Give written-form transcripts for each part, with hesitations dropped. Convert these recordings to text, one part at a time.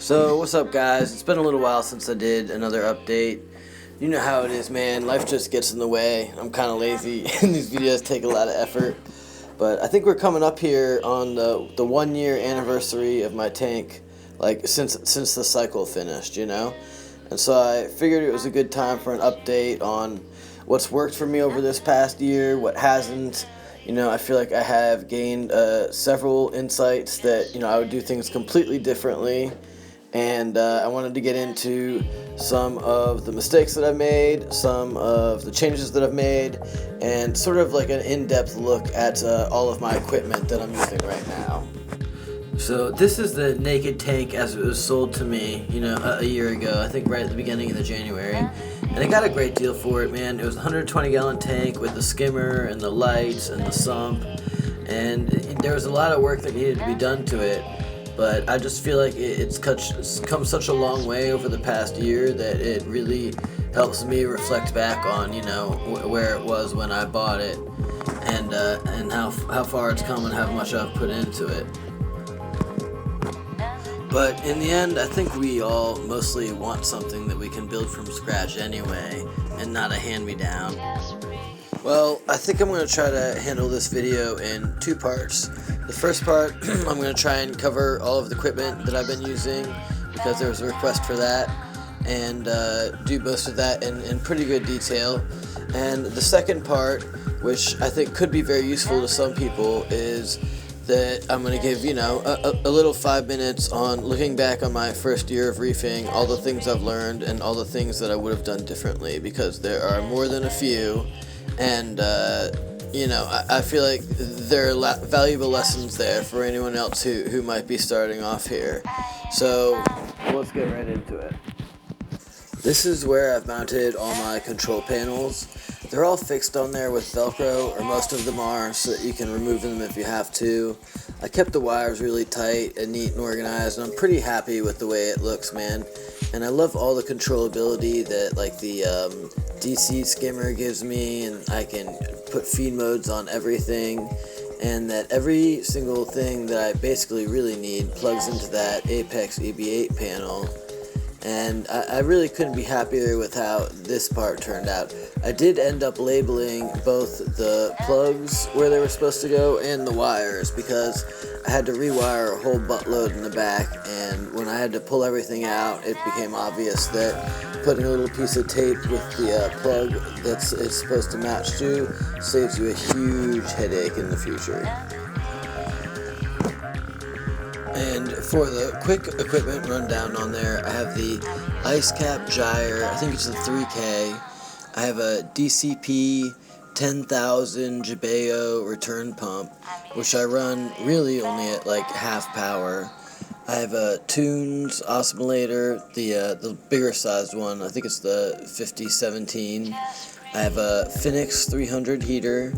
So, what's up, guys? It's been a little while since I did another update. You know how it is, man. Life just gets in the way. I'm kind of lazy, and these videos take a lot of effort. But I think we're coming up here on the 1 year anniversary of my tank, like since the cycle finished, you know? And so I figured it was a good time for an update on what's worked for me over this past year, what hasn't. You know, I feel like I have gained several insights that, I would do things completely differently. And I wanted to get into some of the mistakes that I've made, some of the changes that I've made, and sort of like an in-depth look at all of my equipment that I'm using right now. So this is the Naked tank as it was sold to me, a year ago, I think right at the beginning of the January. And I got a great deal for it, man. It was a 120-gallon tank with the skimmer and the lights and the sump. And there was a lot of work that needed to be done to it. But I just feel like it's come such a long way over the past year that it really helps me reflect back on, where it was when I bought it, and how far it's come and how much I've put into it. But in the end, I think we all mostly want something that we can build from scratch anyway, and not a hand-me-down. Well, I think I'm going to try to handle this video in two parts. The first part, I'm going to try and cover all of the equipment that I've been using, because there was a request for that, and do most of that in pretty good detail. And the second part, which I think could be very useful to some people, is that I'm going to give, a little 5 minutes on looking back on my first year of reefing, all the things I've learned, and all the things that I would have done differently, because there are more than a few. And, I feel like there are valuable lessons there for anyone else who might be starting off here. So, let's get right into it. This is where I've mounted all my control panels. They're all fixed on there with Velcro, or most of them are, so that you can remove them if you have to. I kept the wires really tight and neat and organized, and I'm pretty happy with the way it looks, man. And I love all the controllability that, the DC skimmer gives me, and I can put feed modes on everything, and that every single thing that I basically really need plugs into that Apex EB8 panel. And I really couldn't be happier with how this part turned out. I did end up labeling both the plugs where they were supposed to go and the wires, because I had to rewire a whole buttload in the back, and when I had to pull everything out, it became obvious that putting a little piece of tape with the plug that's it's supposed to match to saves you a huge headache in the future. And for the quick equipment rundown on there, I have the Ice Cap Gyre, I think it's a 3K. I have a DCP 10,000 Jebao return pump, which I run really only at half power. I have a Tunes oscillator, the bigger sized one, I think it's the 5017. I have a Phoenix 300 heater,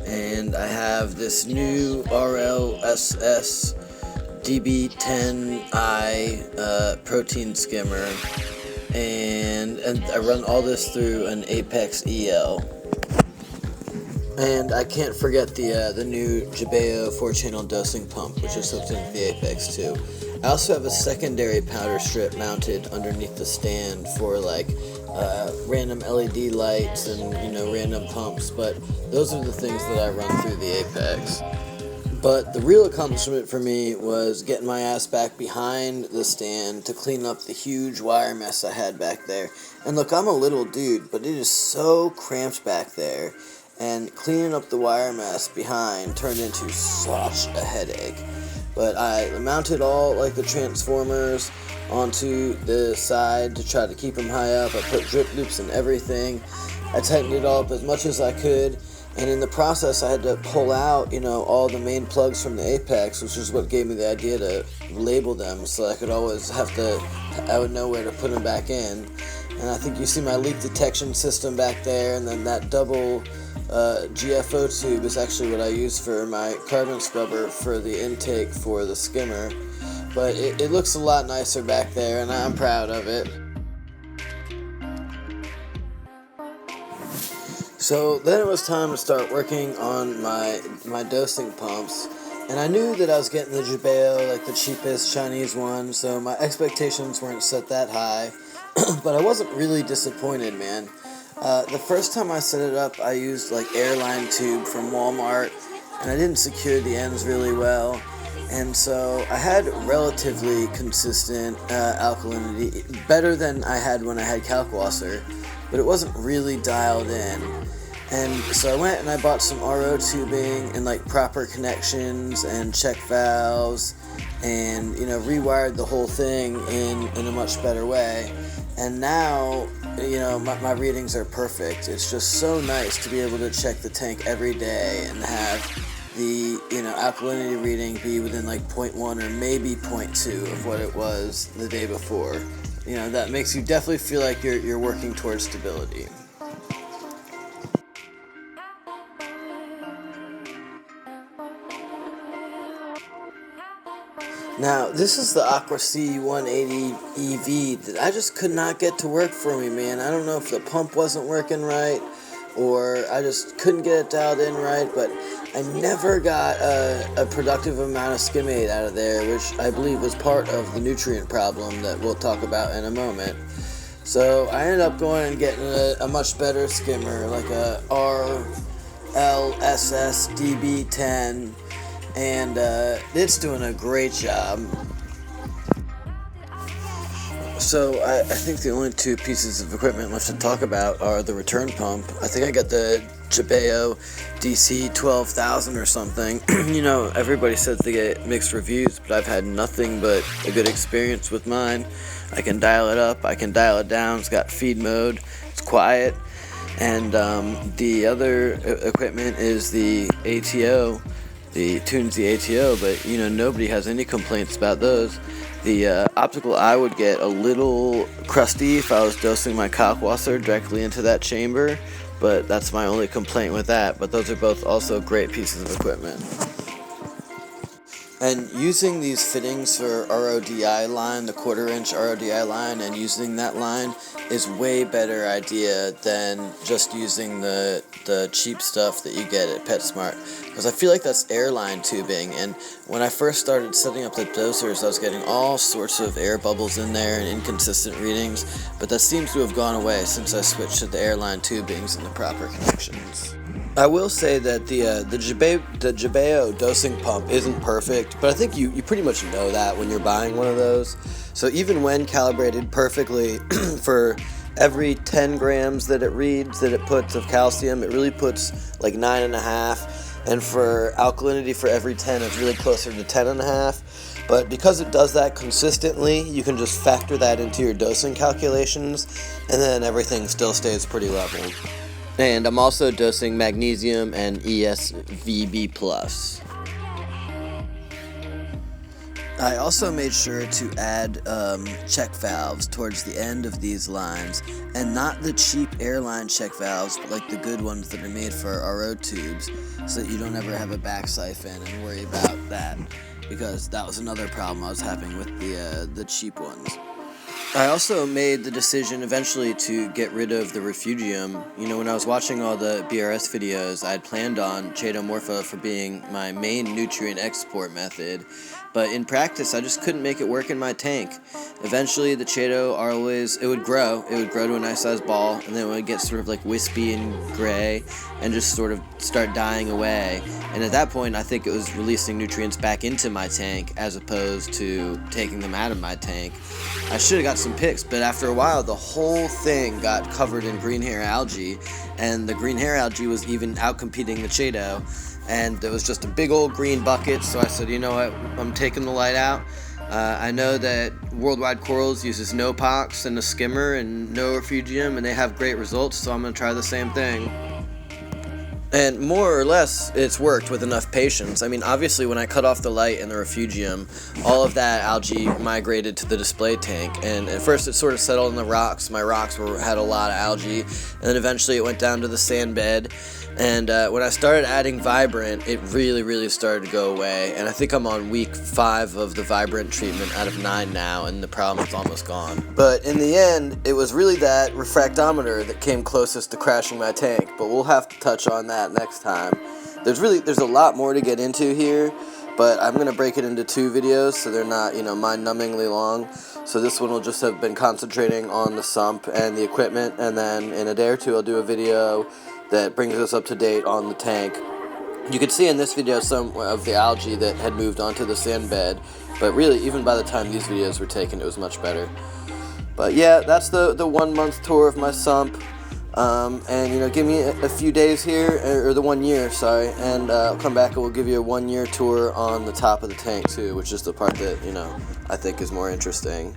and I have this new RLSS DB10i protein skimmer, and I run all this through an Apex EL. And I can't forget the new Jebao 4-channel dosing pump, which is hooked into the Apex too. I also have a secondary powder strip mounted underneath the stand for random LED lights and random pumps, but those are the things that I run through the Apex. But the real accomplishment for me was getting my ass back behind the stand to clean up the huge wire mess I had back there. And look, I'm a little dude, but it is so cramped back there, and cleaning up the wire mess behind turned into such a headache. But I mounted all the transformers onto the side to try to keep them high up. I put drip loops and everything. I tightened it all up as much as I could. And in the process, I had to pull out, all the main plugs from the Apex, which is what gave me the idea to label them, so I could always I would know where to put them back in. And I think you see my leak detection system back there, and then that double GFO tube is actually what I use for my carbon scrubber for the intake for the skimmer. But it looks a lot nicer back there, and I'm proud of it. So then it was time to start working on my dosing pumps, And I knew that I was getting the Jabeo, like the cheapest Chinese one, so my expectations weren't set that high. But I wasn't really disappointed, man. The first time I set it up, I used like airline tube from Walmart, and I didn't secure the ends really well. And so I had relatively consistent alkalinity, better than I had when I had Kalkwasser, but it wasn't really dialed in. And so I went and I bought some RO tubing and like proper connections and check valves, and rewired the whole thing in a much better way. And now my readings are perfect. It's just so nice to be able to check the tank every day and have the alkalinity reading be within like 0.1 or maybe 0.2 of what it was the day before. That makes you definitely feel like you're working towards stability. Now, this is the Aqua C 180 EV that I just could not get to work for me, man. I don't know if the pump wasn't working right, or I just couldn't get it dialed in right, but I never got a productive amount of skimmate out of there, which I believe was part of the nutrient problem that we'll talk about in a moment. So I ended up going and getting a much better skimmer, like a RLSS DB10, and it's doing a great job. So I think the only two pieces of equipment left to talk about are the return pump. I think I got the Jabeo DC 12,000 or something. Everybody says they get mixed reviews, but I've had nothing but a good experience with mine. I can dial it up, I can dial it down. It's got feed mode, it's quiet. And the other equipment is the ATO. The tunes the ATO, but nobody has any complaints about those. The optical eye would get a little crusty if I was dosing my Kalkwasser directly into that chamber, but that's my only complaint with that. But those are both also great pieces of equipment. And using these fittings for RODI line, the 1/4 inch RODI line, and using that line is way better idea than just using the cheap stuff that you get at PetSmart, because I feel like that's airline tubing. And when I first started setting up the dosers, I was getting all sorts of air bubbles in there and inconsistent readings, but that seems to have gone away since I switched to the airline tubings and the proper connections. I will say that the Jabeo dosing pump isn't perfect, but I think you pretty much know that when you're buying one of those. So even when calibrated perfectly, for every 10 grams that it reads, that it puts of calcium, it really puts like 9.5, and for alkalinity for every 10, it's really closer to 10.5. But because it does that consistently, you can just factor that into your dosing calculations, and then everything still stays pretty level. And I'm also dosing magnesium and ESVB+. I also made sure to add check valves towards the end of these lines, and not the cheap airline check valves, but like the good ones that are made for RO tubes, so that you don't ever have a back siphon and worry about that, because that was another problem I was having with the cheap ones. I also made the decision eventually to get rid of the refugium. When I was watching all the BRS videos, I had planned on Chaetomorpha for being my main nutrient export method, but in practice I just couldn't make it work in my tank. Eventually the Chaeto it would grow to a nice sized ball, and then it would get sort of like wispy and gray and just sort of start dying away. And at that point I think it was releasing nutrients back into my tank as opposed to taking them out of my tank. I should have got some pics, but after a while the whole thing got covered in green hair algae, and the green hair algae was even outcompeting the Chaeto, and it was just a big old green bucket. So I said, you know what, I'm taking the light out. I know that Worldwide Corals uses no pox and a skimmer and no refugium, and they have great results, so I'm going to try the same thing. And more or less, it's worked with enough patience. I mean, obviously, when I cut off the light and the refugium, all of that algae migrated to the display tank. And at first, it sort of settled in the rocks. My rocks had a lot of algae. And then eventually, it went down to the sand bed. And when I started adding Vibrant, it really, really started to go away. And I think I'm on week 5 of the Vibrant treatment out of 9 now, and the problem is almost gone. But in the end, it was really that refractometer that came closest to crashing my tank. But we'll have to touch on that next time. There's a lot more to get into here, but I'm going to break it into 2 videos so they're not, mind-numbingly long. So this one will just have been concentrating on the sump and the equipment, and then in a day or 2 I'll do a video that brings us up to date on the tank. You could see in this video some of the algae that had moved onto the sand bed, but really, even by the time these videos were taken, it was much better. But yeah, that's the 1 month tour of my sump. And give me a few days here, or the 1 year, sorry, and I'll come back and we'll give you a 1 year tour on the top of the tank too, which is the part that, I think is more interesting.